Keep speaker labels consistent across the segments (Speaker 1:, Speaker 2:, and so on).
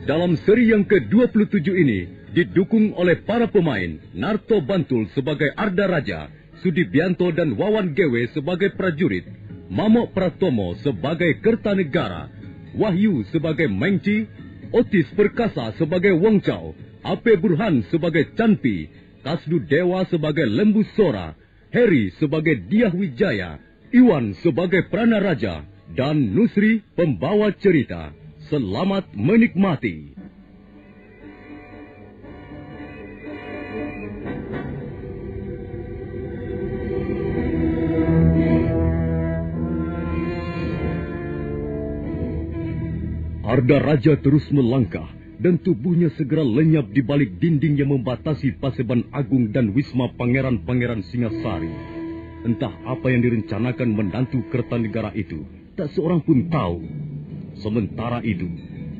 Speaker 1: dalam seri yang ke-27 ini didukung oleh para pemain Narto Bantul sebagai Arda Raja, Sudibianto dan Wawan Gewe sebagai prajurit, Mamok Pratomo sebagai Kertanegara, Wahyu sebagai Mengci, Otis Perkasa sebagai Wong Chao, Ape Burhan sebagai Canpi, Kasdu Dewa sebagai Lembu Sora, Heri sebagai Diah Wijaya, Iwan sebagai Prana Raja, dan Nusri pembawa cerita. Selamat menikmati. Arda Raja terus melangkah dan tubuhnya segera lenyap di balik dinding yang membatasi Paseban Agung dan wisma pangeran-pangeran Singasari. Entah apa yang direncanakan menantu Kertanegara itu, tak seorang pun tahu. Sementara itu,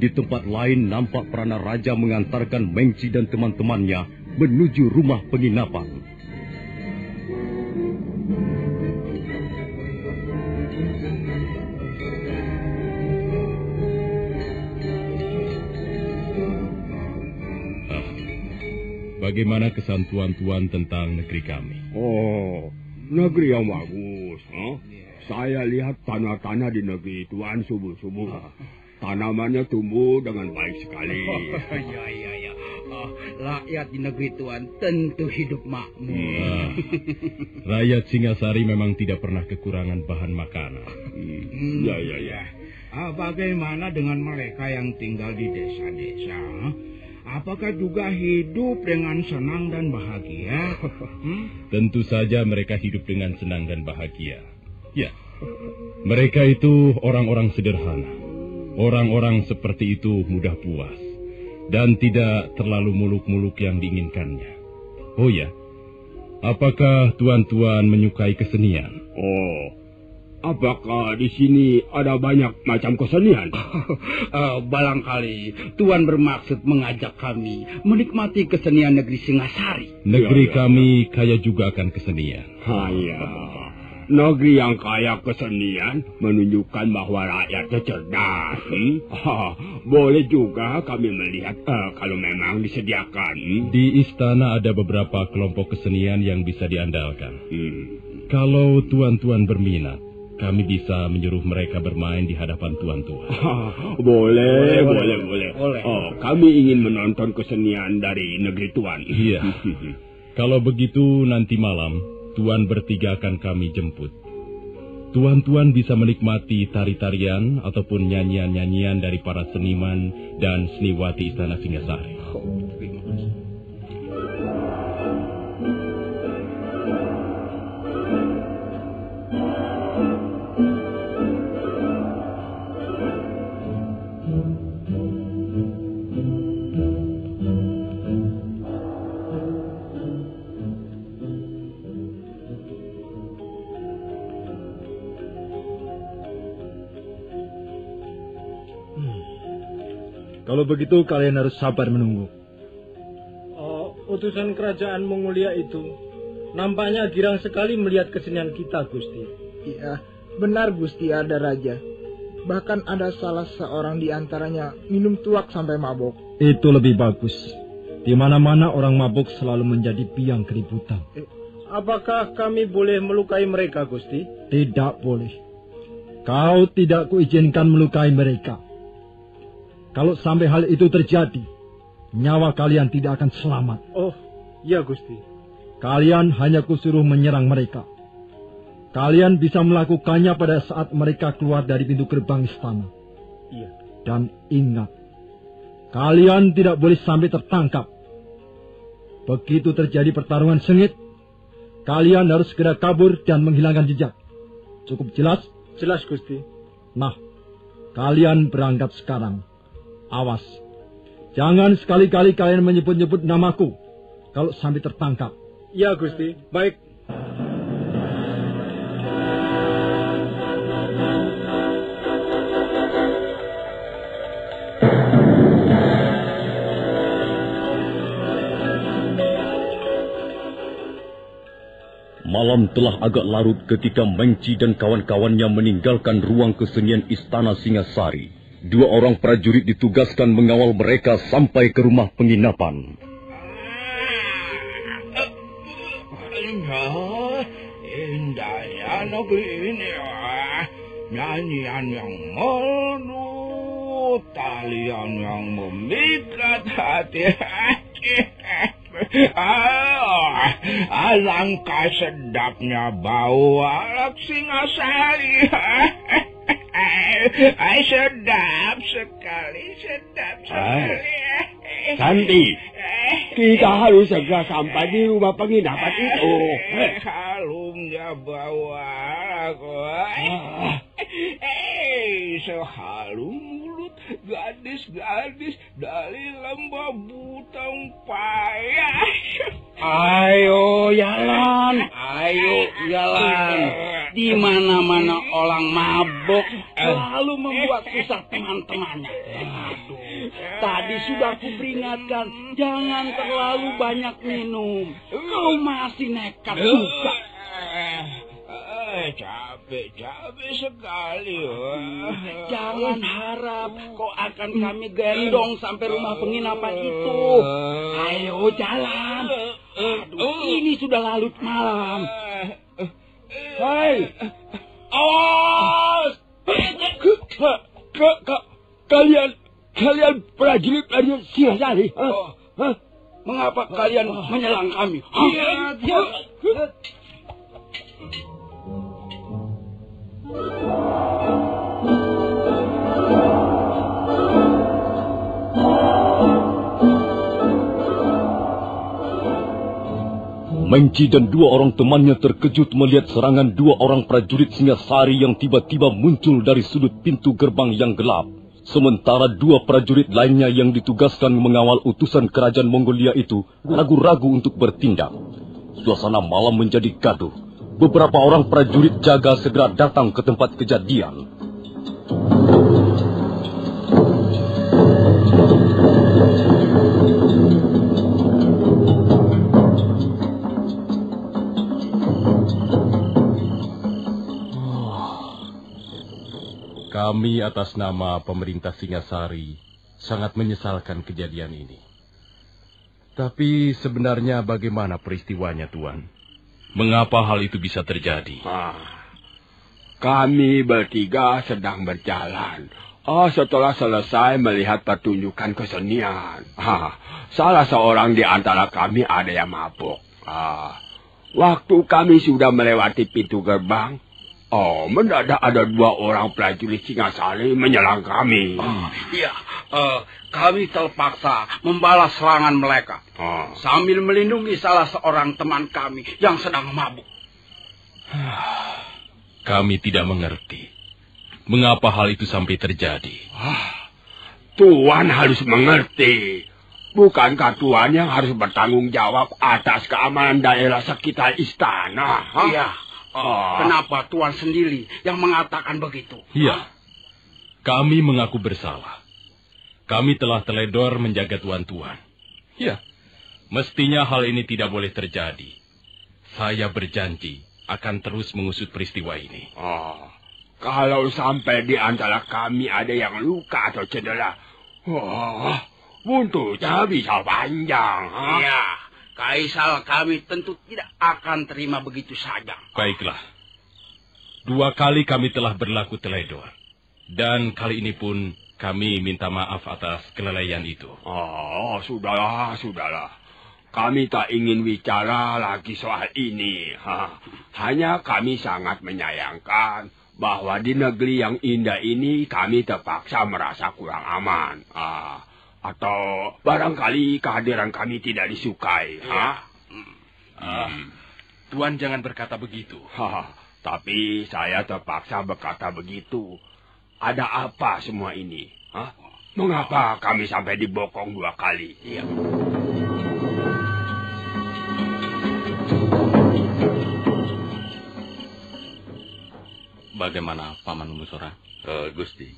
Speaker 1: di tempat lain nampak Prana Raja mengantarkan Mengci dan teman-temannya menuju rumah penginapan.
Speaker 2: Bagaimana kesan tuan-tuan tentang negeri kami?
Speaker 3: Oh, negeri yang bagus. Saya lihat tanah-tanah di negeri tuan subuh-subuh. Tanamannya tumbuh dengan baik sekali.
Speaker 4: Ya. Rakyat di negeri tuan tentu hidup makmur.
Speaker 2: Rakyat Singasari memang tidak pernah kekurangan bahan makanan.
Speaker 3: Ya.
Speaker 4: Bagaimana dengan mereka yang tinggal di desa-desa? Apakah juga hidup dengan senang dan bahagia?
Speaker 2: Tentu saja mereka hidup dengan senang dan bahagia. Ya, mereka itu orang-orang sederhana. Orang-orang seperti itu mudah puas dan tidak terlalu muluk-muluk yang diinginkannya. Oh ya, apakah tuan-tuan menyukai kesenian?
Speaker 3: Oh, apakah di sini ada banyak macam kesenian?
Speaker 4: Barangkali Tuan bermaksud mengajak kami menikmati kesenian negeri Singasari.
Speaker 2: Negeri kami kaya juga akan kesenian.
Speaker 3: Ya. Negeri yang kaya kesenian menunjukkan bahwa rakyatnya cerdas. Boleh juga kami melihat kalau memang disediakan.
Speaker 2: Di istana ada beberapa kelompok kesenian yang bisa diandalkan. Kalau tuan-tuan berminat, kami bisa menyuruh mereka bermain di hadapan tuan-tuan.
Speaker 3: Boleh. Oh, kami ingin menonton kesenian dari negeri tuan.
Speaker 2: Iya. Kalau begitu nanti malam tuan bertiga akan kami jemput. Tuan-tuan bisa menikmati tari-tarian ataupun nyanyian-nyanyian dari para seniman dan seniwati Istana Singasari.
Speaker 4: Terima kasih.
Speaker 5: Kalau begitu kalian harus sabar menunggu.
Speaker 6: Utusan kerajaan Mongolia itu nampaknya girang sekali melihat kesenian kita, Gusti.
Speaker 7: Iya, benar Gusti Arda Raja. Bahkan ada salah seorang di antaranya minum tuak sampai mabok.
Speaker 5: Itu lebih bagus. Di mana-mana orang mabuk selalu menjadi biang keributan.
Speaker 6: Apakah kami boleh melukai mereka, Gusti?
Speaker 5: Tidak boleh. Kau tidak kuizinkan melukai mereka. Kalau sampai hal itu terjadi, nyawa kalian tidak akan selamat.
Speaker 6: Oh, iya Gusti.
Speaker 5: Kalian hanya kusuruh menyerang mereka. Kalian bisa melakukannya pada saat mereka keluar dari pintu gerbang istana.
Speaker 6: Iya.
Speaker 5: Dan ingat, kalian tidak boleh sampai tertangkap. Begitu terjadi pertarungan sengit, kalian harus segera kabur dan menghilangkan jejak. Cukup jelas?
Speaker 6: Jelas, Gusti.
Speaker 5: Nah, kalian berangkat sekarang. Awas, jangan sekali-kali kalian menyebut-nyebut namaku kalau sampai tertangkap.
Speaker 6: Ya, Gusti. Baik.
Speaker 1: Malam telah agak larut ketika Mengci dan kawan-kawannya meninggalkan ruang kesenian Istana Singasari. 2 orang prajurit ditugaskan mengawal mereka sampai ke rumah penginapan.
Speaker 4: Indahnya negeri ini, nyanyian yang merdu, talian yang memikat hati-hati. Alangkah sedapnya bau arak Singasari. Sedap sekali.
Speaker 3: Santi, kita harus segera sampai di rumah penginapan itu.
Speaker 4: Halumnya bau arak. Sehalum mulut gadis-gadis dari lembah Butang Payah.
Speaker 8: Ayo jalan. Di mana-mana orang mabuk selalu membuat susah teman-temannya. Aduh, tadi sudah kuperingatkan jangan terlalu banyak minum. Kau masih nekat juga.
Speaker 4: Capek sekali.
Speaker 8: Jangan harap kau akan kami gendong sampai rumah penginapan itu. Ayo jalan. Aduh, ini sudah larut malam.
Speaker 3: Hai,
Speaker 8: Awas!
Speaker 3: kalian prajurit Singasari?
Speaker 8: Mengapa kalian menyerang kami?
Speaker 1: Mengki dan 2 orang temannya terkejut melihat serangan 2 orang prajurit Singasari yang tiba-tiba muncul dari sudut pintu gerbang yang gelap. Sementara 2 prajurit lainnya yang ditugaskan mengawal utusan kerajaan Mongolia itu ragu-ragu untuk bertindak. Suasana malam menjadi gaduh. Beberapa orang prajurit jaga segera datang ke tempat kejadian.
Speaker 2: Kami atas nama pemerintah Singasari sangat menyesalkan kejadian ini. Tapi sebenarnya bagaimana peristiwanya, Tuan? Mengapa hal itu bisa terjadi?
Speaker 3: Kami bertiga sedang berjalan. Setelah selesai melihat pertunjukan kesenian. Salah seorang di antara kami ada yang mabuk. Waktu kami sudah melewati pintu gerbang, mendadak ada 2 orang prajurit Singasari menyerang kami.
Speaker 8: Kami terpaksa membalas serangan mereka sambil melindungi salah seorang teman kami yang sedang mabuk.
Speaker 2: Kami tidak mengerti mengapa hal itu sampai terjadi.
Speaker 3: Tuan harus mengerti. Bukankah Tuan yang harus bertanggung jawab atas keamanan daerah sekitar istana?
Speaker 8: Iya. Kenapa Tuan sendiri yang mengatakan begitu?
Speaker 2: Iya. Kami mengaku bersalah. Kami telah teledor menjaga tuan-tuan. Ya, mestinya hal ini tidak boleh terjadi. Saya berjanji akan terus mengusut peristiwa ini.
Speaker 3: Kalau sampai di antara kami ada yang luka atau cedera, buntutnya bisa panjang.
Speaker 8: Iya, kaisal kami tentu tidak akan terima begitu saja.
Speaker 2: Baiklah. 2 kali kami telah berlaku teledor. Dan kali ini pun kami minta maaf atas kelalaian itu.
Speaker 3: Sudahlah. Kami tak ingin bicara lagi soal ini. Hanya kami sangat menyayangkan bahwa di negeri yang indah ini kami terpaksa merasa kurang aman. Atau barangkali kehadiran kami tidak disukai.
Speaker 2: Tuan jangan berkata begitu.
Speaker 3: Tapi saya terpaksa berkata begitu. Ada apa semua ini? Mengapa kami sampai dibokong 2 kali?
Speaker 9: Bagaimana, Paman Musora? Gusti,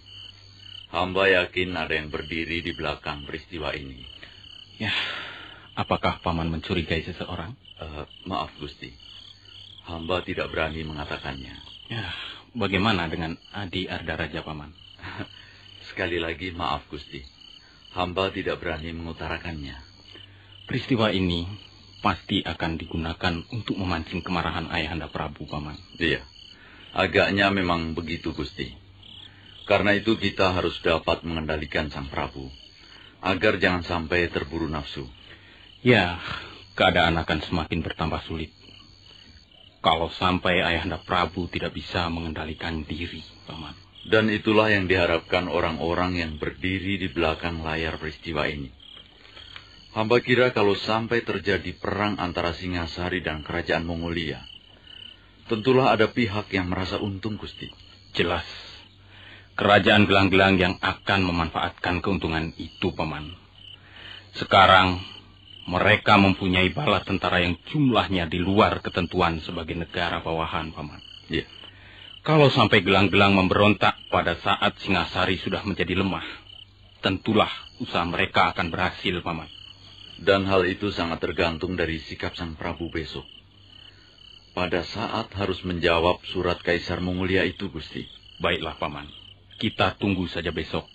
Speaker 9: hamba yakin ada yang berdiri di belakang peristiwa ini.
Speaker 10: Ya, apakah Paman mencurigai seseorang?
Speaker 9: Maaf, Gusti. Hamba tidak berani mengatakannya.
Speaker 10: Ya, bagaimana dengan Adi Ardaraja, Paman?
Speaker 9: Sekali lagi maaf, Gusti. Hamba tidak berani mengutarakannya.
Speaker 10: Peristiwa ini pasti akan digunakan untuk memancing kemarahan Ayahanda Prabu, Paman.
Speaker 9: Iya, agaknya memang begitu, Gusti. Karena itu kita harus dapat mengendalikan Sang Prabu, agar jangan sampai terburu nafsu.
Speaker 10: Ya, keadaan akan semakin bertambah sulit kalau sampai Ayahanda Prabu tidak bisa mengendalikan diri, Paman.
Speaker 9: Dan itulah yang diharapkan orang-orang yang berdiri di belakang layar peristiwa ini. Hamba kira kalau sampai terjadi perang antara Singasari dan Kerajaan Mongolia, tentulah ada pihak yang merasa untung, Gusti.
Speaker 10: Jelas, Kerajaan Gelang-Gelang yang akan memanfaatkan keuntungan itu, Paman. Sekarang, mereka mempunyai bala tentara yang jumlahnya di luar ketentuan sebagai negara bawahan, Paman.
Speaker 9: Ya.
Speaker 10: Kalau sampai Gelang-Gelang memberontak pada saat Singasari sudah menjadi lemah, tentulah usaha mereka akan berhasil, Paman.
Speaker 9: Dan hal itu sangat tergantung dari sikap Sang Prabu besok. Pada saat harus menjawab surat Kaisar Mongolia itu, Gusti.
Speaker 10: Baiklah, Paman. Kita tunggu saja besok.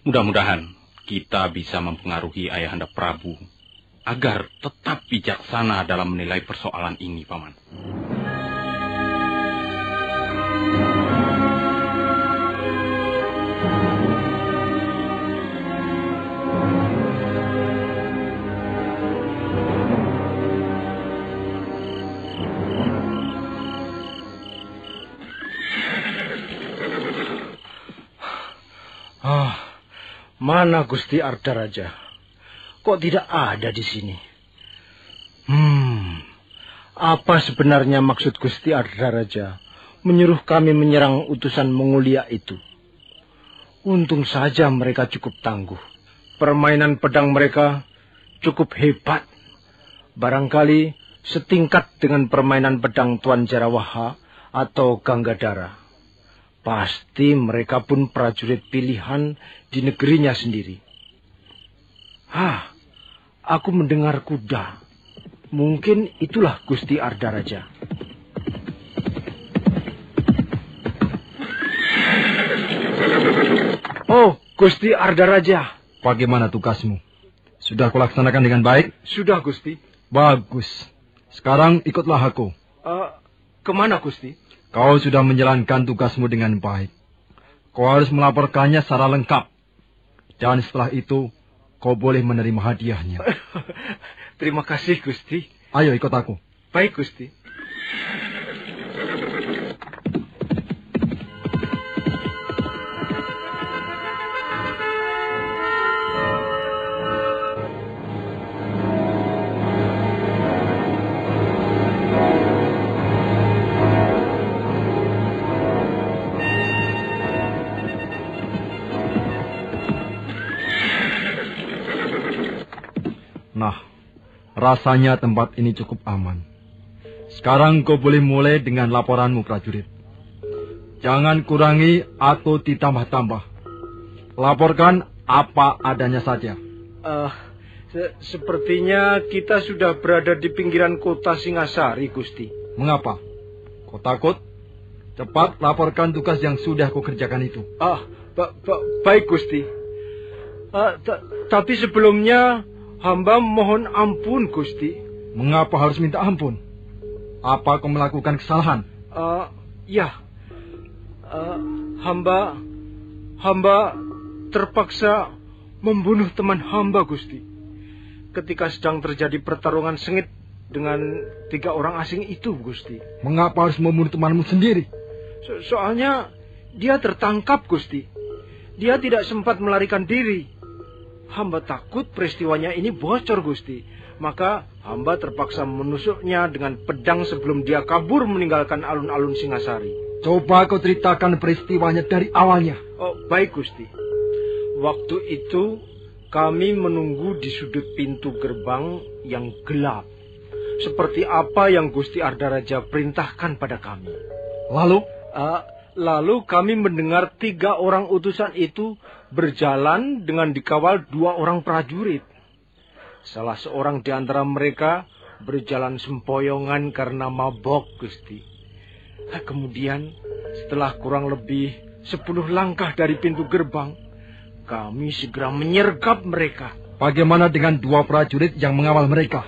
Speaker 10: Mudah-mudahan kita bisa mempengaruhi Ayahanda Prabu agar tetap bijaksana dalam menilai persoalan ini, Paman.
Speaker 6: Mana Gusti Ardaraja? Kok tidak ada di sini? Apa sebenarnya maksud Gusti Ardaraja menyuruh kami menyerang utusan Mongolia itu? Untung saja mereka cukup tangguh. Permainan pedang mereka cukup hebat. Barangkali setingkat dengan permainan pedang Tuan Jarawaha atau Ganggadara. Pasti mereka pun prajurit pilihan di negerinya sendiri. Aku mendengar kuda. Mungkin itulah Gusti Ardaraja. Oh, Gusti Ardaraja.
Speaker 5: Bagaimana tugasmu? Sudah kulaksanakan dengan baik?
Speaker 6: Sudah, Gusti.
Speaker 5: Bagus. Sekarang ikutlah aku.
Speaker 6: Kemana, Gusti?
Speaker 5: Kau sudah menjalankan tugasmu dengan baik. Kau harus melaporkannya secara lengkap. Dan setelah itu, kau boleh menerima hadiahnya.
Speaker 6: Terima kasih, Gusti.
Speaker 5: Ayo ikut aku.
Speaker 6: Baik, Gusti.
Speaker 5: Nah, rasanya tempat ini cukup aman. Sekarang kau boleh mulai dengan laporanmu, prajurit. Jangan kurangi atau ditambah-tambah. Laporkan apa adanya saja.
Speaker 6: Sepertinya kita sudah berada di pinggiran kota Singasari, Gusti.
Speaker 5: Mengapa? Kau takut? Cepat laporkan tugas yang sudah kau kerjakan itu.
Speaker 6: Baik, Gusti. Tapi sebelumnya hamba mohon ampun, Gusti.
Speaker 5: Mengapa harus minta ampun? Apa kau melakukan kesalahan?
Speaker 6: Ya. Hamba terpaksa membunuh teman hamba, Gusti. Ketika sedang terjadi pertarungan sengit dengan 3 orang asing itu, Gusti.
Speaker 5: Mengapa harus membunuh temanmu sendiri?
Speaker 6: Soalnya dia tertangkap, Gusti. Dia tidak sempat melarikan diri. Hamba takut peristiwanya ini bocor, Gusti. Maka hamba terpaksa menusuknya dengan pedang sebelum dia kabur meninggalkan alun-alun Singasari.
Speaker 5: Coba kau ceritakan peristiwanya dari awalnya.
Speaker 6: Baik, Gusti. Waktu itu kami menunggu di sudut pintu gerbang yang gelap. Seperti apa yang Gusti Ardaraja perintahkan pada kami. Lalu kami mendengar 3 orang utusan itu berjalan dengan dikawal 2 orang prajurit. Salah seorang di antara mereka berjalan sempoyongan karena mabok, Gusti. Kemudian setelah kurang lebih 10 langkah dari pintu gerbang, kami segera menyergap mereka.
Speaker 5: Bagaimana dengan 2 prajurit yang mengawal mereka?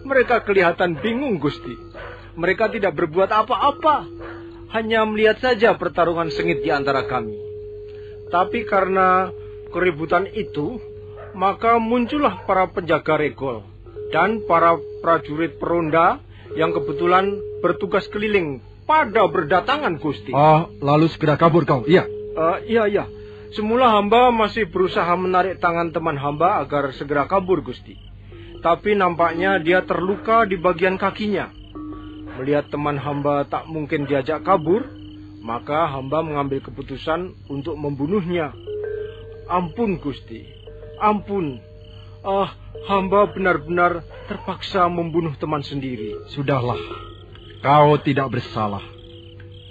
Speaker 6: Mereka kelihatan bingung, Gusti. Mereka tidak berbuat apa-apa. Hanya melihat saja pertarungan sengit di antara kami. Tapi karena keributan itu, maka muncullah para penjaga regol dan para prajurit peronda yang kebetulan bertugas keliling pada berdatangan, Gusti.
Speaker 5: Lalu segera kabur kau, iya?
Speaker 6: Iya. Semula hamba masih berusaha menarik tangan teman hamba agar segera kabur, Gusti. Tapi nampaknya dia terluka di bagian kakinya. Melihat teman hamba tak mungkin diajak kabur, maka hamba mengambil keputusan untuk membunuhnya. Ampun, Gusti. Ampun. Hamba benar-benar terpaksa membunuh teman sendiri.
Speaker 5: Sudahlah. Kau tidak bersalah.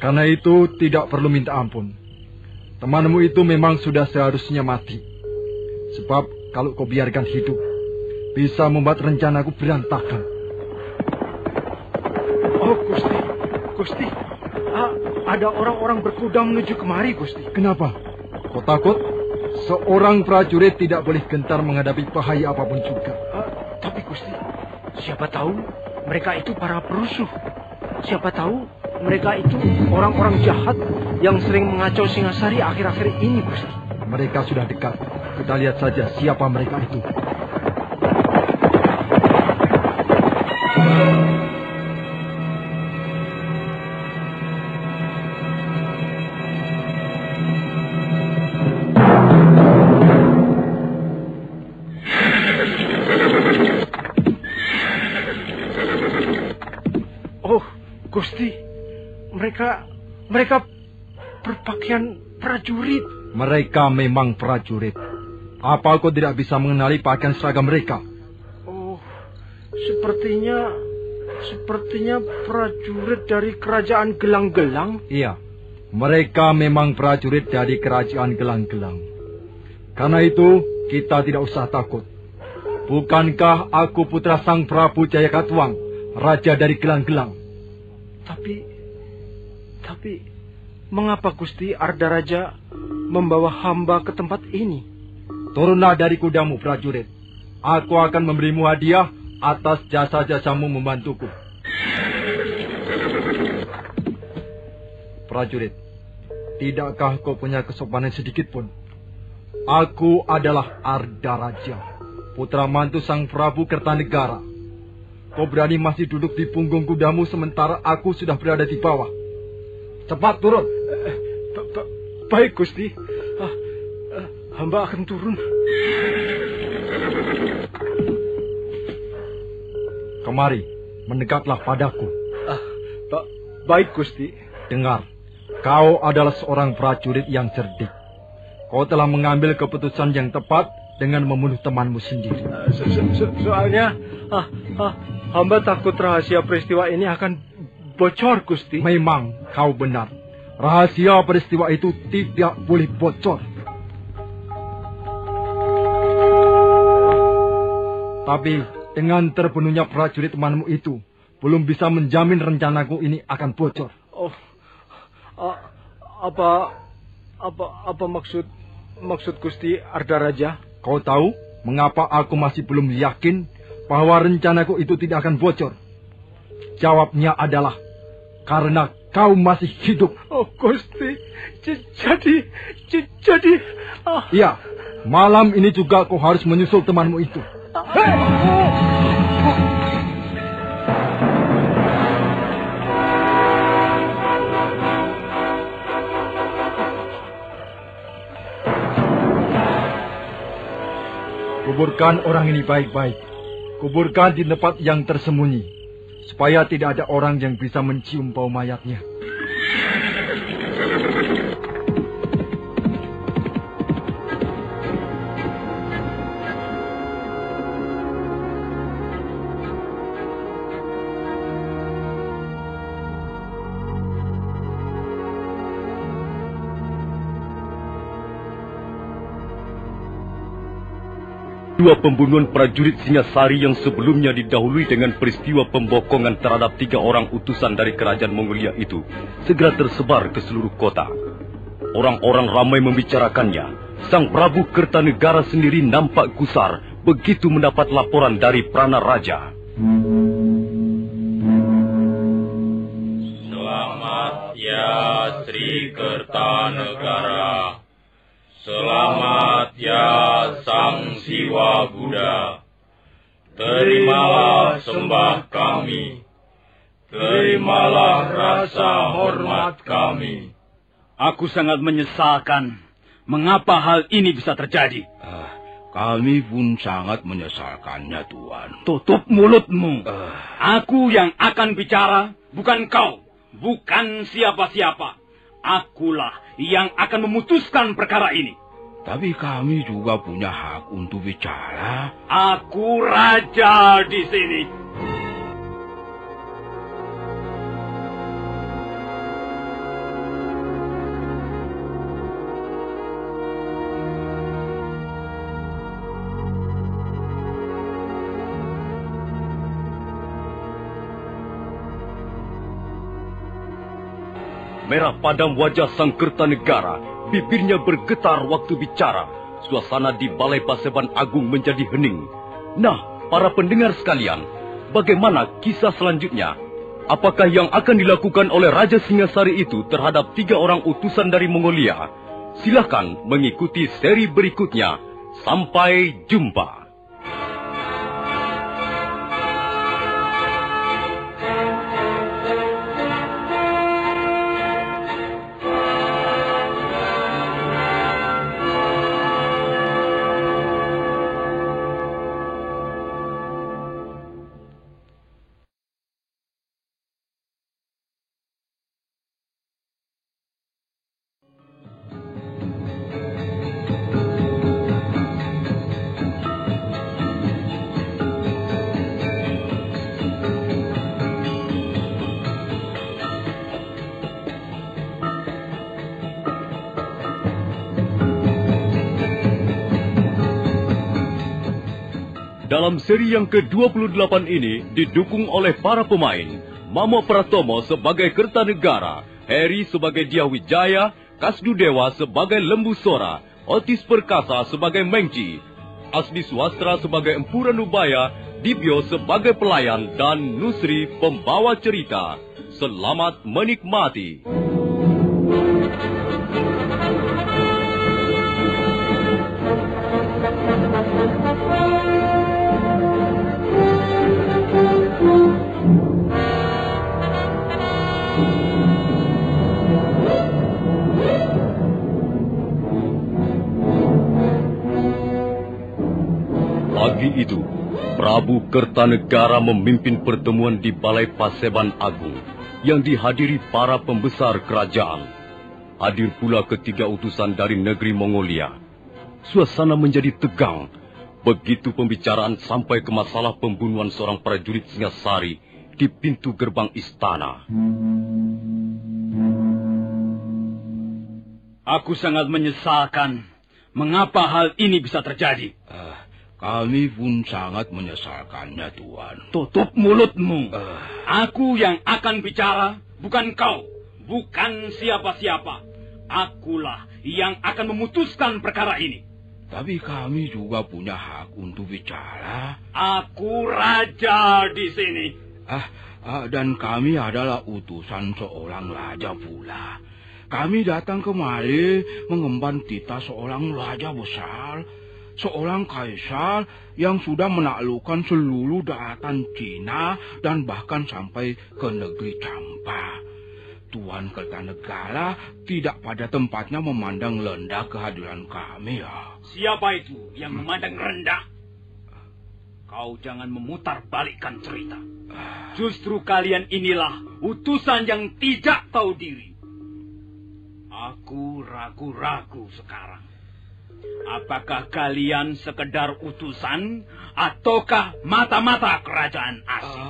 Speaker 5: Karena itu tidak perlu minta ampun. Temanmu itu memang sudah seharusnya mati. Sebab kalau kau biarkan hidup, bisa membuat rencanaku berantakan.
Speaker 6: Oh, Gusti. Ada orang-orang berkuda menuju kemari, Gusti.
Speaker 5: Kenapa? Kau takut? Seorang prajurit tidak boleh gentar menghadapi bahaya apapun juga.
Speaker 6: Tapi, Gusti, siapa tahu mereka itu para perusuh. Siapa tahu mereka itu orang-orang jahat yang sering mengacau Singasari akhir-akhir ini, Gusti.
Speaker 5: Mereka sudah dekat. Kita lihat saja siapa mereka itu.
Speaker 6: Gusti, mereka berpakaian prajurit.
Speaker 5: Mereka memang prajurit. Apa kau tidak bisa mengenali pakaian seragam mereka?
Speaker 6: Oh, sepertinya prajurit dari kerajaan Gelang-Gelang.
Speaker 5: Iya, mereka memang prajurit dari kerajaan Gelang-Gelang. Karena itu, kita tidak usah takut. Bukankah aku putra Sang Prabu Jayakatwang, raja dari Gelang-Gelang?
Speaker 6: Tapi, mengapa Gusti Ardaraja membawa hamba ke tempat ini?
Speaker 5: Turunlah dari kudamu, prajurit. Aku akan memberimu hadiah atas jasa-jasamu membantuku. Prajurit, tidakkah kau punya kesopanan sedikit pun? Aku adalah Ardaraja, putra mantu Sang Prabu Kertanegara. Kau berani masih duduk di punggung kudamu sementara aku sudah berada di bawah. Cepat turun.
Speaker 6: Baik, Gusti. Hamba akan turun.
Speaker 5: Kemari, mendekatlah padaku.
Speaker 6: Baik, Gusti.
Speaker 5: Dengar, kau adalah seorang prajurit yang cerdik. Kau telah mengambil keputusan yang tepat dengan membunuh temanmu sendiri.
Speaker 6: Soalnya, hamba takut rahasia peristiwa ini akan bocor, Gusti.
Speaker 5: Memang kau benar. Rahasia peristiwa itu tidak boleh bocor. Tapi dengan terbunuhnya prajurit temanmu itu, belum bisa menjamin rencanaku ini akan bocor.
Speaker 6: Apa maksud Gusti Ardaraja?
Speaker 5: Kau tahu mengapa aku masih belum yakin bahwa rencanaku itu tidak akan bocor? Jawabnya adalah karena kau masih hidup.
Speaker 6: Oh, Gusti. Jadi.
Speaker 5: Iya, malam ini juga kau harus menyusul temanmu itu. Kuburkan orang ini baik-baik. Kuburkan di tempat yang tersembunyi, supaya tidak ada orang yang bisa mencium bau mayatnya.
Speaker 1: Dua pembunuhan prajurit Singasari yang sebelumnya didahului dengan peristiwa pembokongan terhadap 3 orang utusan dari kerajaan Mongolia itu segera tersebar ke seluruh kota. Orang-orang ramai membicarakannya Sang Prabu Kertanegara sendiri nampak gusar begitu mendapat laporan dari Prana Raja.
Speaker 10: Selamat ya Sri Kertanegara. Selamat ya Sang Siwa Buddha. Terimalah sembah kami. Terimalah rasa hormat kami.
Speaker 8: Aku sangat menyesalkan mengapa hal ini bisa terjadi.
Speaker 4: Kami pun sangat menyesalkannya, Tuan.
Speaker 8: Tutup mulutmu. Aku yang akan bicara, bukan kau. Bukan siapa-siapa. Akulah yang akan memutuskan perkara ini.
Speaker 4: Tapi kami juga punya hak untuk bicara.
Speaker 8: Aku raja di sini.
Speaker 1: Merah padam wajah Sang Kertanegara, bibirnya bergetar waktu bicara. Suasana di Balai Paseban Agung menjadi hening. Nah, para pendengar sekalian, bagaimana kisah selanjutnya? Apakah yang akan dilakukan oleh Raja Singasari itu terhadap 3 orang utusan dari Mongolia? Silakan mengikuti seri berikutnya. Sampai jumpa. Dalam seri yang ke-28 ini didukung oleh para pemain Mamo Pratomo sebagai Kertanegara, Heri sebagai Diawijaya, Kasdu Dewa sebagai Lembu Sora, Otis Perkasa sebagai Mengci, Asdi Swastra sebagai Empu Ranubaya, Dibyo sebagai pelayan, dan Nusri pembawa cerita. Selamat menikmati. Pagi itu, Prabu Kertanegara memimpin pertemuan di Balai Paseban Agung yang dihadiri para pembesar kerajaan. Hadir pula ketiga utusan dari negeri Mongolia. Suasana menjadi tegang begitu pembicaraan sampai ke masalah pembunuhan seorang prajurit Singasari di pintu gerbang istana.
Speaker 8: Aku sangat menyesalkan mengapa hal ini bisa terjadi.
Speaker 4: Kami pun sangat menyesalkannya, Tuan.
Speaker 8: Tutup mulutmu. Aku yang akan bicara, bukan kau. Bukan siapa-siapa. Akulah yang akan memutuskan perkara ini.
Speaker 4: Tapi kami juga punya hak untuk bicara.
Speaker 8: Aku raja di sini.
Speaker 4: Dan kami adalah utusan seorang raja pula. Kami datang kemari mengemban titah seorang raja besar. Seorang kaisar yang sudah menaklukkan seluruh daratan Cina dan bahkan sampai ke negeri Champa. Tuan Kertanegara tidak pada tempatnya memandang rendah kehadiran kami, ya.
Speaker 8: Siapa itu yang memandang rendah? Kau jangan memutar balikkan cerita. Justru kalian inilah utusan yang tidak tahu diri. Aku ragu-ragu sekarang. Apakah kalian sekedar utusan ataukah mata-mata kerajaan asing?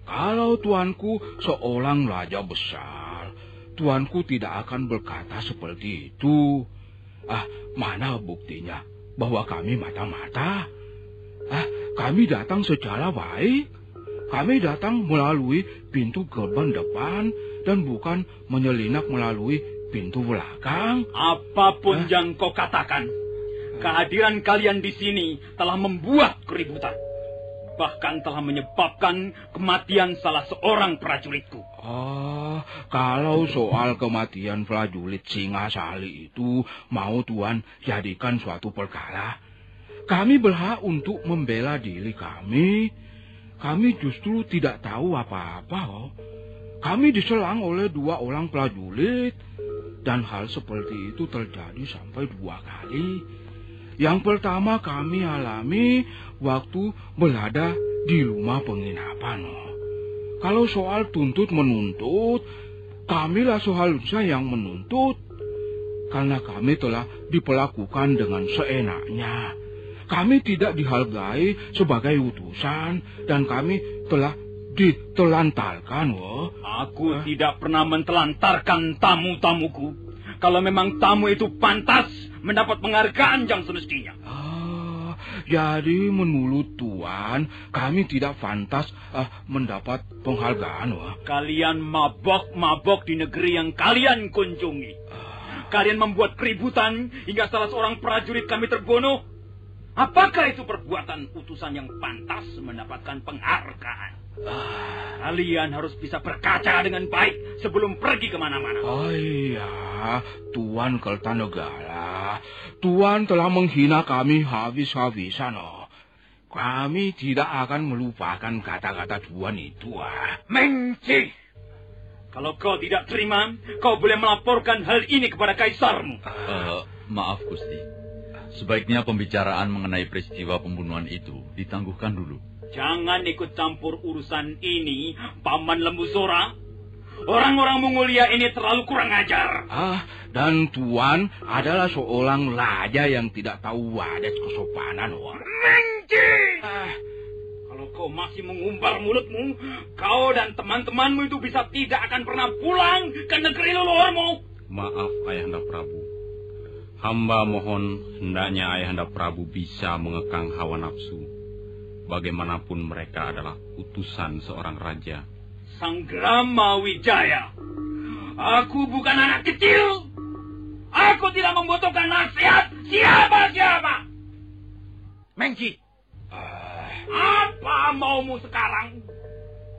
Speaker 4: Kalau tuanku seorang raja besar, tuanku tidak akan berkata seperti itu. Mana buktinya bahwa kami mata-mata? Kami datang secara baik. Kami datang melalui pintu gerbang depan dan bukan menyelinap melalui pintu belakang.
Speaker 8: Apapun yang kau katakan, kehadiran kalian di sini telah membuat keributan. Bahkan telah menyebabkan kematian salah seorang prajuritku.
Speaker 4: Kalau soal kematian prajurit Singasari itu mau Tuan jadikan suatu perkara, kami berhak untuk membela diri kami. Kami justru tidak tahu apa-apa. Kami diserang oleh 2 orang prajurit. Dan hal seperti itu terjadi sampai 2 kali. Yang pertama kami alami waktu berada di rumah penginapan. Kalau soal tuntut-menuntut, kamilah seharusnya yang menuntut. Karena kami telah diperlakukan dengan seenaknya. Kami tidak dihargai sebagai utusan, dan kami telah ditelantarkan.
Speaker 8: Aku tidak pernah mentelantarkan tamu-tamuku. Kalau memang tamu itu pantas mendapat penghargaan yang semestinya.
Speaker 4: Jadi menurut Tuan, kami tidak pantas mendapat penghargaan.
Speaker 8: Kalian mabok-mabok di negeri yang kalian kunjungi. Kalian membuat keributan hingga salah seorang prajurit kami terbunuh. Apakah itu perbuatan utusan yang pantas mendapatkan penghargaan? Kalian harus bisa berkaca dengan baik sebelum pergi kemana-mana.
Speaker 4: Iya, Tuan Kertanegara. Tuan telah menghina kami habis-habisan. Kami tidak akan melupakan kata-kata Tuan itu.
Speaker 8: Mengci! Kalau kau tidak terima, kau boleh melaporkan hal ini kepada kaisarmu.
Speaker 9: Maaf, Gusti. Sebaiknya pembicaraan mengenai peristiwa pembunuhan itu ditangguhkan dulu.
Speaker 8: Jangan ikut campur urusan ini, Paman Lembu Sora. Orang-orang Mongolia ini terlalu kurang ajar.
Speaker 4: Dan Tuan adalah seorang raja yang tidak tahu wadas kesopanan.
Speaker 8: Mengci! Kalau kau masih mengumbar mulutmu, kau dan teman-temanmu itu bisa tidak akan pernah pulang ke negeri leluhurmu.
Speaker 10: Maaf, Ayahanda Prabu. Hamba mohon hendaknya Ayahanda Prabu bisa mengekang hawa nafsu. Bagaimanapun mereka adalah utusan seorang raja.
Speaker 8: Sanggrama Wijaya, aku bukan anak kecil. Aku tidak membutuhkan nasihat siapa-siapa. Mengci, apa maumu sekarang?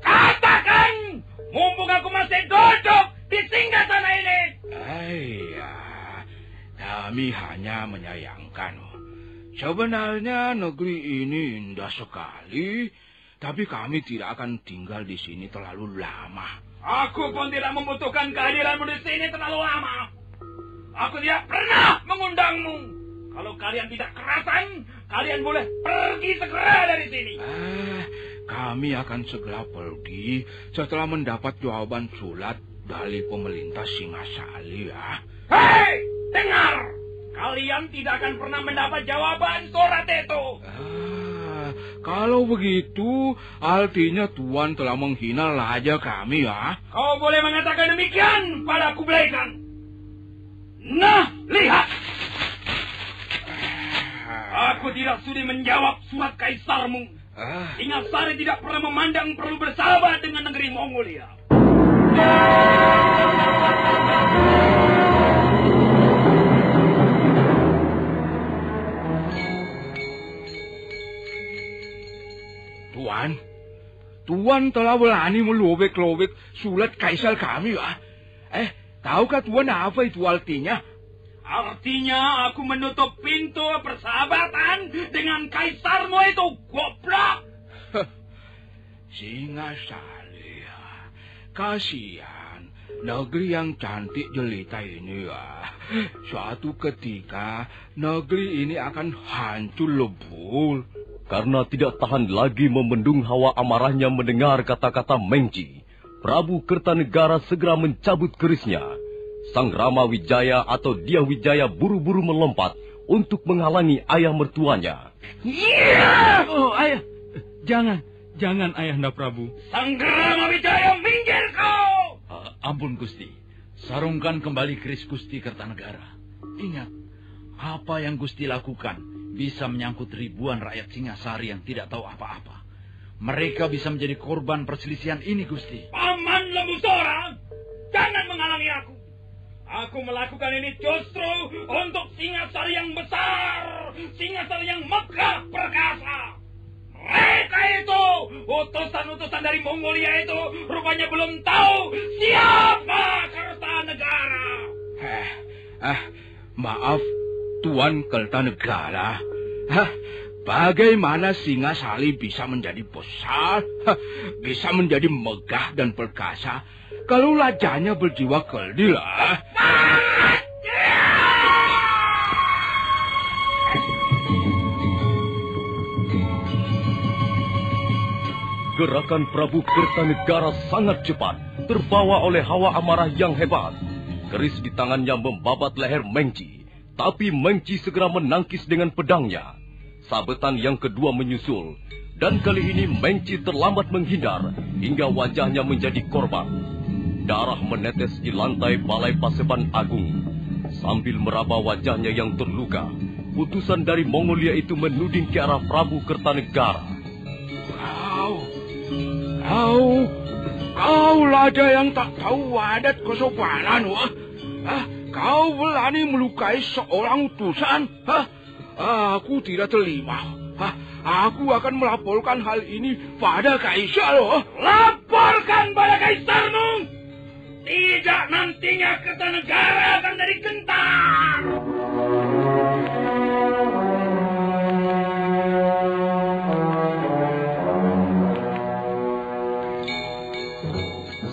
Speaker 8: Katakan, mumpung aku masih duduk di singgasana ini.
Speaker 4: Kami hanya menyayangkan. Sebenarnya negeri ini indah sekali, tapi kami tidak akan tinggal di sini terlalu lama.
Speaker 8: Aku pun tidak membutuhkan kehadiranmu di sini terlalu lama. Aku tidak pernah mengundangmu. Kalau kalian tidak kerasan, kalian boleh pergi segera dari sini.
Speaker 4: Kami akan segera pergi setelah mendapat jawaban surat dari pemerintah Singasari.
Speaker 8: Hei! Dengar, kalian tidak akan pernah mendapat jawaban surat itu.
Speaker 4: Kalau begitu, artinya Tuan telah menghina raja kami, ya?
Speaker 8: Kau boleh mengatakan demikian pada Kublai Khan. Nah, lihat. Aku tidak sudi menjawab surat kaisarmu. Singasari tidak pernah memandang perlu bersahabat dengan negeri Mongolia.
Speaker 4: Tuan telah berani melobek-lobek surat kaisar kami, ya? Tahukah Tuan apa itu artinya?
Speaker 8: Artinya aku menutup pintu persahabatan dengan kaisarmu itu, goblok!
Speaker 4: Singasari, kasihan negeri yang cantik jelita ini, ya. Suatu ketika negeri ini akan hancur lebur.
Speaker 1: Karena tidak tahan lagi membendung hawa amarahnya mendengar kata-kata Mengci, Prabu Kertanegara segera mencabut kerisnya. Sang Rama Wijaya atau Dyah Wijaya buru-buru melompat untuk menghalangi ayah mertuanya.
Speaker 10: Ayah, jangan Ayahanda Prabu.
Speaker 8: Sang Rama Wijaya, minggir kau!
Speaker 9: Ampun Gusti, sarungkan kembali keris Gusti Kertanegara. Ingat, apa yang Gusti lakukan bisa menyangkut ribuan rakyat Singasari yang tidak tahu apa-apa. Mereka bisa menjadi korban perselisihan ini, Gusti.
Speaker 8: Paman Lembu Sora, jangan menghalangi aku. Aku melakukan ini justru untuk Singasari yang besar, Singasari yang megah perkasa. Mereka itu, utusan-utusan dari Mongolia itu, rupanya belum tahu siapa Kertanegara.
Speaker 4: Maaf, Tuan Kertanegara. Bagaimana Singasari bisa menjadi besar, bisa menjadi megah dan perkasa, kalau rajanya berjiwa kerdil?
Speaker 1: Gerakan Prabu Kertanegara sangat cepat, terbawa oleh hawa amarah yang hebat. Keris di tangannya membabat leher Mengci, tapi Mengci segera menangkis dengan pedangnya. Sabetan yang kedua menyusul, dan kali ini Mengci terlambat menghindar, hingga wajahnya menjadi korban. Darah menetes di lantai Balai Paseban Agung. Sambil meraba wajahnya yang terluka, utusan dari Mongolia itu menuding ke arah Prabu Kertanegara.
Speaker 4: Kau raja yang tak tahu adat kesopanan, wah. Kau berani melukai seorang utusan? Aku tidak terima. Aku akan melaporkan hal ini pada Kaisar, loh.
Speaker 8: Laporkan pada Kaisarmu. Tidak, nantinya Kertanegara akan jadi gentar.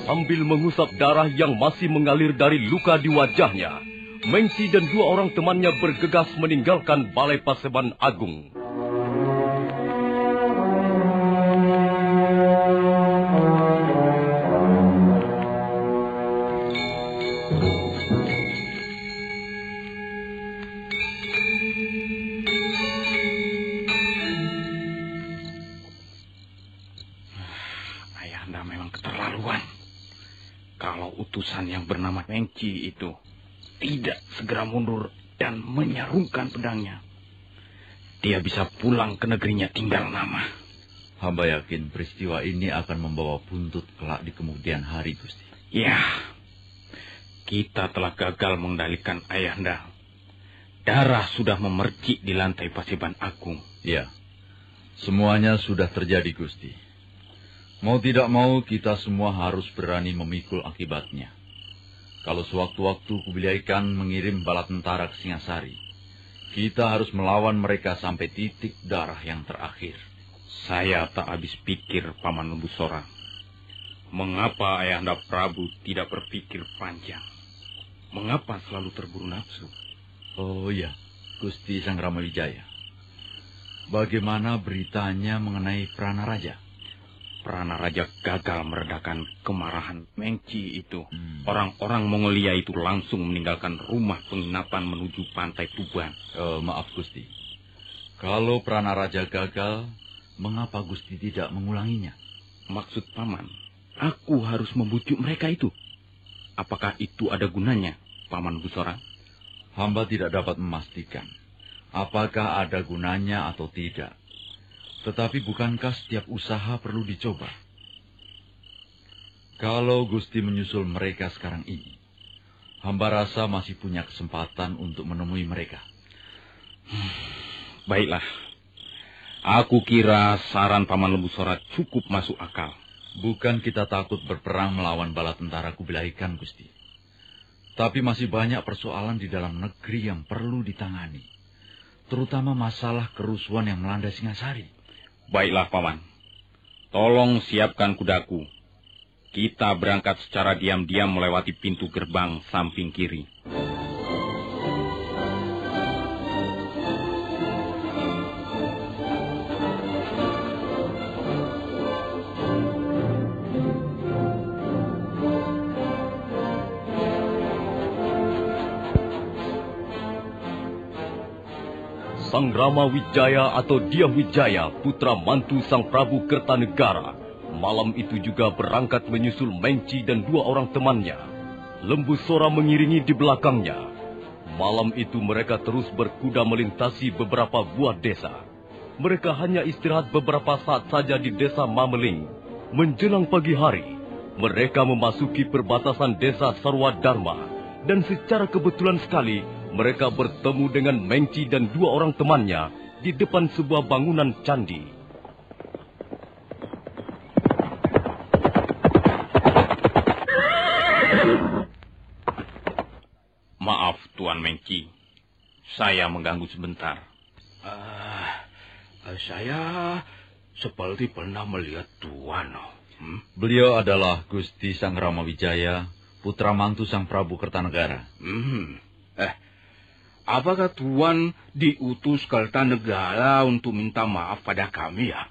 Speaker 1: Sambil mengusap darah yang masih mengalir dari luka di wajahnya, Mengci dan dua orang temannya bergegas meninggalkan Balai Paseban Agung.
Speaker 10: Ayahanda memang keterlaluan. Kalau utusan yang bernama Mengci itu tidak segera mundur dan menyarungkan pedangnya, dia bisa pulang ke negerinya tinggal nama.
Speaker 9: Hamba yakin peristiwa ini akan membawa buntut kelak di kemudian hari, Gusti.
Speaker 10: Ya, kita telah gagal mengendalikan Ayahanda. Darah sudah memercik di lantai Paseban Agung.
Speaker 9: Ya, semuanya sudah terjadi, Gusti. Mau tidak mau, kita semua harus berani memikul akibatnya. Kalau sewaktu-waktu Kubilai Khan mengirim bala tentara ke Singasari, kita harus melawan mereka sampai titik darah yang terakhir.
Speaker 10: Saya tak habis pikir, Paman Lembusora. Mengapa Ayahanda Prabu tidak berpikir panjang? Mengapa selalu terburu nafsu?
Speaker 9: Oh ya, Gusti Sang Ramawijaya. Bagaimana beritanya mengenai Pranaraja?
Speaker 10: Pranaraja gagal meredakan kemarahan Mengci itu. Orang-orang Mongolia itu langsung meninggalkan rumah penginapan menuju pantai Tuban.
Speaker 9: Maaf, Gusti. Kalau Pranaraja gagal, mengapa Gusti tidak mengulanginya?
Speaker 10: Maksud Paman, aku harus membujuk mereka itu. Apakah itu ada gunanya, Paman Busora?
Speaker 9: Hamba tidak dapat memastikan apakah ada gunanya atau tidak. Tetapi bukankah setiap usaha perlu dicoba? Kalau Gusti menyusul mereka sekarang ini, hamba rasa masih punya kesempatan untuk menemui mereka.
Speaker 10: Baiklah. Aku kira saran Paman Lembusora cukup masuk akal.
Speaker 9: Bukan kita takut berperang melawan bala tentara Kubilai Khan, Gusti. Tapi masih banyak persoalan di dalam negeri yang perlu ditangani. Terutama masalah kerusuhan yang melanda Singasari.
Speaker 10: Baiklah, Paman. Tolong siapkan kudaku. Kita berangkat secara diam-diam melewati pintu gerbang samping kiri.
Speaker 1: Sang Ramawijaya atau Dyah Wijaya, putra mantu Sang Prabu Kertanegara, malam itu juga berangkat menyusul Mengci dan dua orang temannya. Lembusora mengiringi di belakangnya. Malam itu mereka terus berkuda melintasi beberapa buah desa. Mereka hanya istirahat beberapa saat saja di desa Mameling. Menjelang pagi hari, mereka memasuki perbatasan desa Sarwadharma dan secara kebetulan sekali mereka bertemu dengan Mengci dan 2 orang temannya di depan sebuah bangunan candi.
Speaker 10: Maaf, Tuan Mengci. Saya mengganggu sebentar.
Speaker 4: Saya seperti pernah melihat Tuan.
Speaker 9: Beliau adalah Gusti Sang Rama Wijaya, putra mantu Sang Prabu Kertanegara.
Speaker 4: Apakah Tuan diutus Kertanegara untuk minta maaf pada kami ya?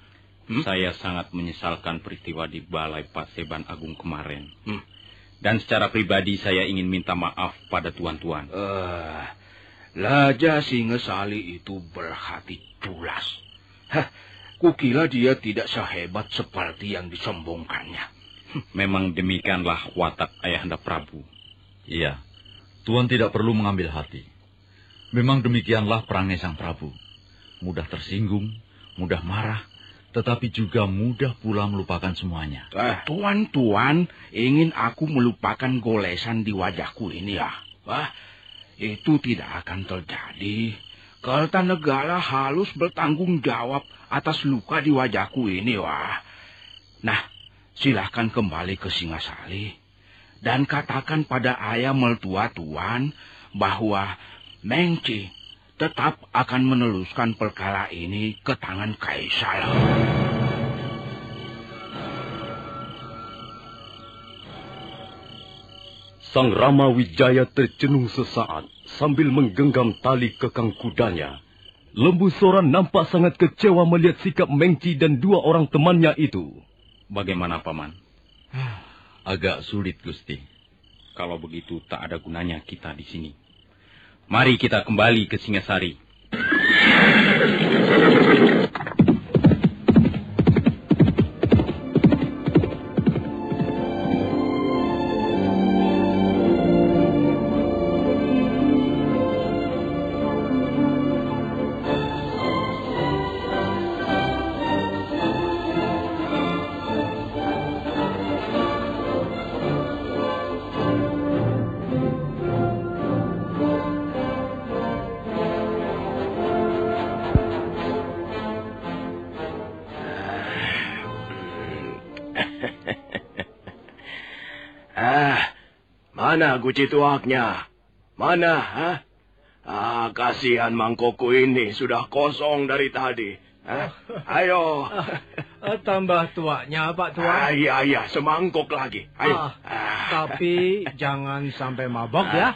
Speaker 10: Saya sangat menyesalkan peristiwa di Balai Paseban Agung kemarin. Dan secara pribadi saya ingin minta maaf pada tuan-tuan.
Speaker 4: Raja Singasari itu berhati culas. Kukira dia tidak sehebat seperti yang disombongkannya.
Speaker 10: Memang demikianlah watak Ayahanda Prabu.
Speaker 9: Iya, Tuan tidak perlu mengambil hati. Memang demikianlah perangai Sang Prabu. Mudah tersinggung, mudah marah, tetapi juga mudah pula melupakan semuanya.
Speaker 4: Tuan-tuan ingin aku melupakan golesan di wajahku ini ya? Itu tidak akan terjadi. Kertanegara harus bertanggung jawab atas luka di wajahku ini, Nah, silahkan kembali ke Singasari dan katakan pada ayah mertua Tuan bahwa Mengci tetap akan meneruskan perkara ini ke tangan Kaisar.
Speaker 1: Sang Rama Wijaya tercenung sesaat sambil menggenggam tali kekang kudanya. Lembu Sora nampak sangat kecewa melihat sikap Mengci dan 2 orang temannya itu.
Speaker 10: Bagaimana, Paman?
Speaker 9: Agak sulit, Gusti.
Speaker 10: Kalau begitu tak ada gunanya kita di sini. Mari kita kembali ke Singasari.
Speaker 3: Mana guci tuaknya? Mana, kasihan mangkokku ini sudah kosong dari tadi. Ayo.
Speaker 6: Tambah tuaknya, Pak Tuan.
Speaker 3: Iya, semangkok lagi. Ayo.
Speaker 6: Tapi jangan sampai mabok ya.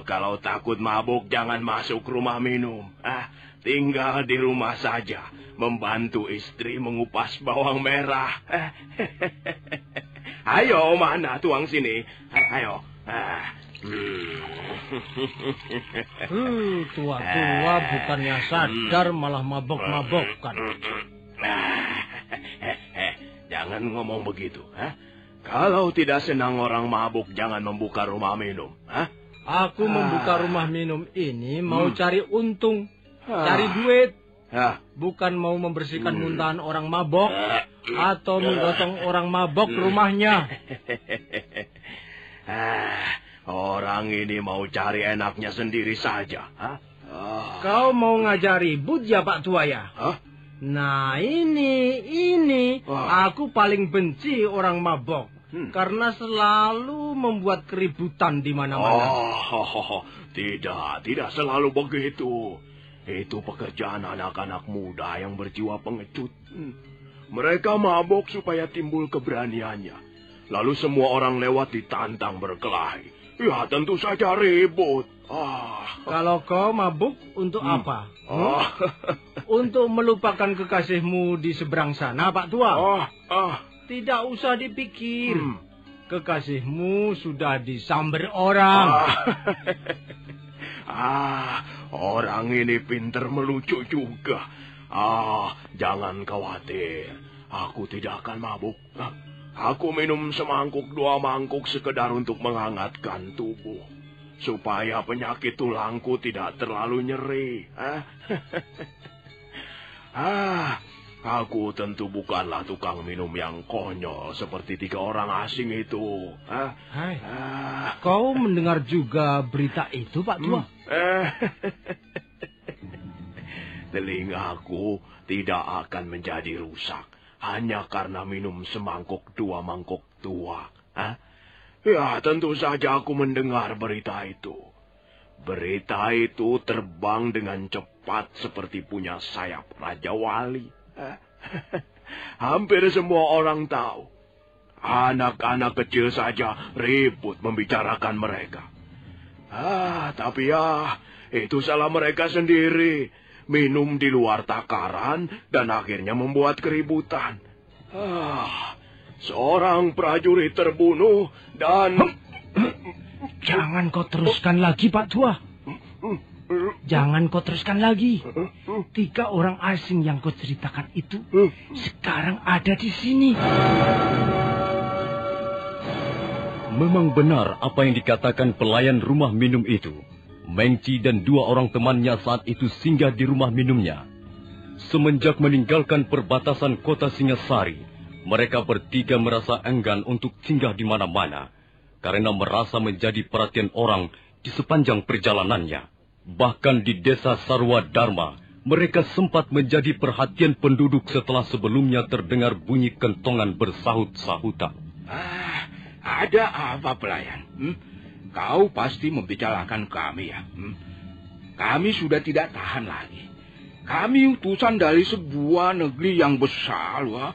Speaker 3: Kalau takut mabuk jangan masuk rumah minum. Tinggal di rumah saja, membantu istri mengupas bawang merah. Ayo, mana tuang sini? Ayo.
Speaker 6: Tua-tua bukannya sadar malah mabok-mabokkan.
Speaker 3: Jangan ngomong begitu. Kalau tidak senang orang mabuk, jangan membuka rumah minum.
Speaker 6: Aku membuka rumah minum ini mau cari untung, cari duit. Bukan mau membersihkan muntahan orang mabok atau menggotong orang mabok rumahnya.
Speaker 3: Orang ini mau cari enaknya sendiri saja.
Speaker 6: Kau mau ngajak ribut ya, Pak Tua ya? Nah ini aku paling benci orang mabok. Karena selalu membuat keributan di mana-mana.
Speaker 3: Tidak selalu begitu. Itu pekerjaan anak-anak muda yang berjiwa pengecut. Mereka mabok supaya timbul keberaniannya. Lalu semua orang lewat ditantang berkelahi. Ya tentu saja ribut.
Speaker 6: Kalau kau mabuk untuk apa? Untuk melupakan kekasihmu di seberang sana, Pak Tua. Tidak usah dipikir. Kekasihmu sudah disamber orang.
Speaker 3: Orang ini pintar melucu juga. Jangan khawatir. Aku tidak akan mabuk. Aku minum semangkuk 2 mangkuk sekedar untuk menghangatkan tubuh. Supaya penyakit tulangku tidak terlalu nyeri. Aku tentu bukanlah tukang minum yang konyol seperti 3 orang asing itu.
Speaker 6: Hai. Kau mendengar juga berita itu, Pak Tua?
Speaker 3: Telingaku tidak akan menjadi rusak hanya karena minum semangkuk 2 mangkok tua. Ya, tentu saja aku mendengar berita itu. Berita itu terbang dengan cepat seperti punya sayap Raja Wali. Hampir semua orang tahu. Anak-anak kecil saja ribut membicarakan mereka. Tapi itu salah mereka sendiri. Minum di luar takaran dan akhirnya membuat keributan. Seorang prajurit terbunuh dan...
Speaker 6: Jangan kau teruskan lagi, Pak Tua. Jangan kau teruskan lagi. 3 orang asing yang kau ceritakan itu sekarang ada di sini.
Speaker 1: Memang benar apa yang dikatakan pelayan rumah minum itu. Mengci dan 2 orang temannya saat itu singgah di rumah minumnya. Semenjak meninggalkan perbatasan kota Singasari, mereka bertiga merasa enggan untuk singgah di mana-mana karena merasa menjadi perhatian orang di sepanjang perjalanannya. Bahkan di desa Sarwa Dharma, mereka sempat menjadi perhatian penduduk setelah sebelumnya terdengar bunyi kentongan bersahut-sahutan.
Speaker 4: Ada apa, pelayan? Kau pasti membicarakan kami, ya? Kami sudah tidak tahan lagi. Kami utusan dari sebuah negeri yang besar, wah.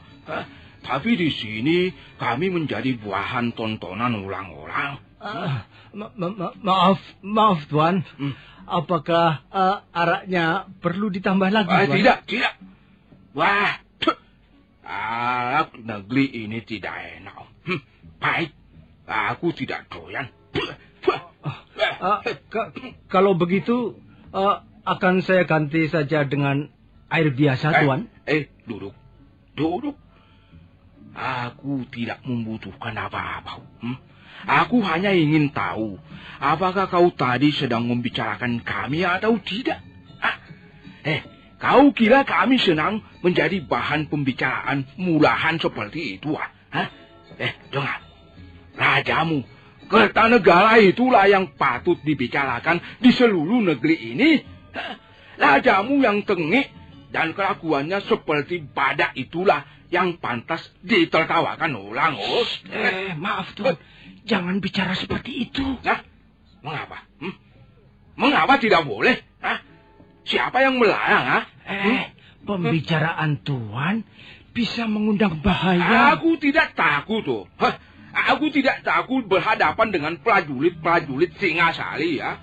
Speaker 4: Tapi di sini kami menjadi bahan tontonan orang-orang.
Speaker 6: Maaf, Tuan. Apakah araknya perlu ditambah lagi, Tuan?
Speaker 4: Tidak. Wah, arak negeri ini tidak enak. Baik, aku tidak doyan.
Speaker 6: Kalau begitu, akan saya ganti saja dengan air biasa, Tuan.
Speaker 4: Duduk. Aku tidak membutuhkan apa-apa. Aku hanya ingin tahu, apakah kau tadi sedang membicarakan kami atau tidak? Kau kira kami senang menjadi bahan pembicaraan murahan seperti itu? Dengar, rajamu, Kertanegara itulah yang patut dibicarakan di seluruh negeri ini. Rajamu yang tengik dan kelakuannya seperti badak itulah yang pantas ditertawakan orang.
Speaker 6: Maaf, Tuan. Jangan bicara seperti itu.
Speaker 4: Mengapa? Mengapa tidak boleh? Siapa yang melarang?
Speaker 6: Pembicaraan Tuan bisa mengundang bahaya.
Speaker 4: Aku tidak takut, tuh. Aku tidak takut berhadapan dengan prajurit-prajurit Singasari, ya.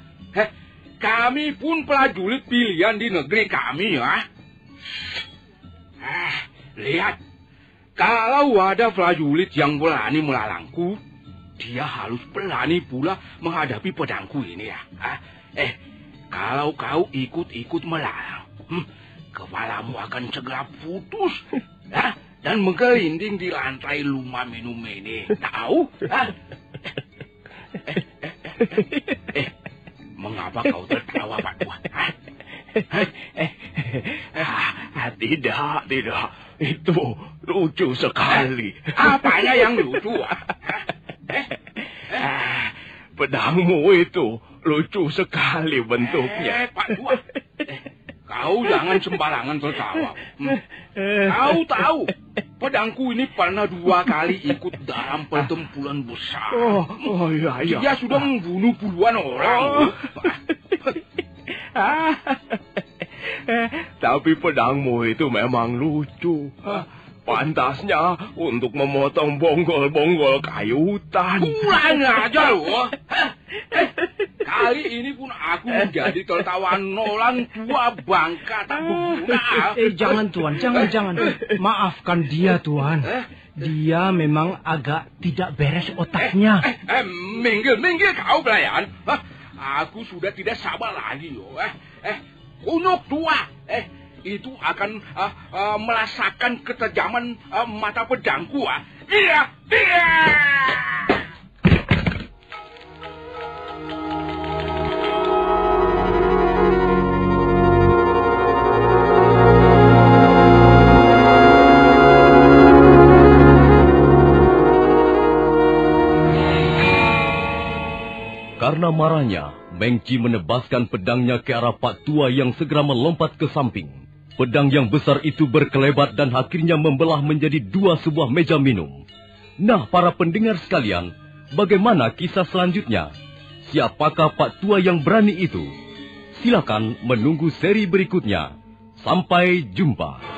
Speaker 4: Kami pun prajurit pilihan di negeri kami, ya. Lihat, kalau ada prajurit yang berani melarangku, dia harus berani pula menghadapi pedangku ini, ya. Kalau kau ikut-ikut melarang, kepalamu akan segera putus, dan menggelinding di lantai rumah minum ini. Tahu? Mengapa kau tertawa, Pak Tua?
Speaker 3: Tidak. Itu lucu sekali.
Speaker 4: Apanya yang lucu?
Speaker 3: Pedangmu itu lucu sekali bentuknya.
Speaker 4: Pak Tua, kau jangan sembarangan tertawa. Kau tahu, pedangku ini pernah 2 kali ikut dalam pertempuran besar.
Speaker 3: Iya.
Speaker 4: Dia sudah membunuh puluhan orang.
Speaker 3: Tapi pedangmu itu memang lucu. Pantasnya untuk memotong bonggol-bonggol kayu hutan.
Speaker 4: Kurang aja loh. Kali ini pun aku menjadi tertawaan orang tua bangka tak berguna.
Speaker 6: Jangan, Tuan. Jangan. Maafkan dia, Tuan. Dia memang agak tidak beres otaknya.
Speaker 4: Minggir kau, pelayan. Aku sudah tidak sabar lagi, loh. Kunyuk tua. Itu akan merasakan ketajaman mata pedangku. Iya.
Speaker 1: marah-marahnya, Mengci menebaskan pedangnya ke arah Pak Tua yang segera melompat ke samping. Pedang yang besar itu berkelebat dan akhirnya membelah menjadi dua sebuah meja minum. Nah, para pendengar sekalian, bagaimana kisah selanjutnya? Siapakah Pak Tua yang berani itu? Silakan menunggu seri berikutnya. Sampai jumpa.